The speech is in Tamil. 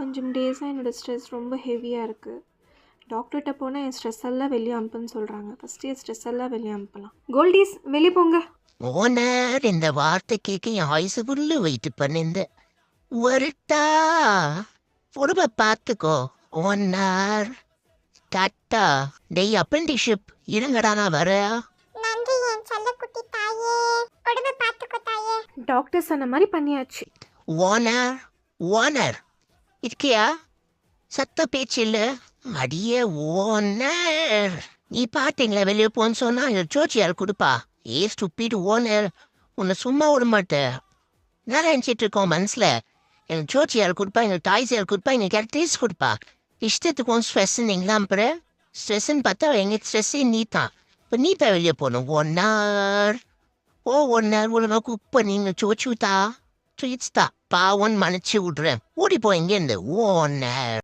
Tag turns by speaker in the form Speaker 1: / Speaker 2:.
Speaker 1: கொஞ்சம் டேஸாக என்னோடய ஸ்ட்ரெஸ் ரொம்ப ஹெவியாக இருக்குது. டாக்டர்கிட்ட போனால் என் ஸ்ட்ரெஸ் எல்லாம் வெளியே அனுப்புன்னு சொல்கிறாங்க. ஃபஸ்ட்டு என் ஸ்ட்ரெஸ் எல்லாம் வெளியே அனுப்பலாம். கோல்டீஸ் வெளியே போங்க.
Speaker 2: ஓனர் இந்த வார்த்தை கேட்க என் ஆயுசு புல்லு வெயிட் பண்ணிருந்து வருட்டா உடம்ப பார்த்துக்கோ ஓனர். டாட்டா. டெய் அப்ரெண்டிஷிப் இருங்கடா நான் வரேன்.
Speaker 3: நன்றி என் செல்லக்குட்டி தாயே. உடம்ப பார்த்துக்கோ தாயே.
Speaker 1: டாக்டர் சொன்ன மாதிரி பண்ணியாச்சு.
Speaker 2: ஓனர் ஓனர் இருக்கியா? சத்த பேச்சு இல்ல. அடியே ஓனர், நீ பாத்தீங்களா வெளியே போன்னு சொன்னா சோச்சியார் கொடுப்பா. ஏ ஸ்டூபிட் ஓனர், உன்னை சும்மா விட மாட்டேன். என்ன நினைச்சிட்டு இருக்கோம் மனசுல? எனக்கு சோச்சியார் கொடுப்பா, எனக்கு டாய்ஸியார் கொடுப்பா, எனக்கு கேரக்டர்ஸ் கொடுப்பா. இஷ்டத்துக்கும் ஸ்ட்ரெஸ்ஸுன்னீங்களா? அப்புறம் ஸ்ட்ரெஸ்ஸுன்னு பார்த்தா எங்க ஸ்ட்ரெஸ்ஸே நீ தான். இப்போ நீ தான் வெளியே போகணும் ஓனர். ஓ ஓனர், ஒழுங்கா குக் பண்ணி சோச்சுதா ட்ரீட்ஸ் தான் பாவன் மன்னிச்சு விட்றேன். ஓடி போ இங்கேருந்து ஓனர்.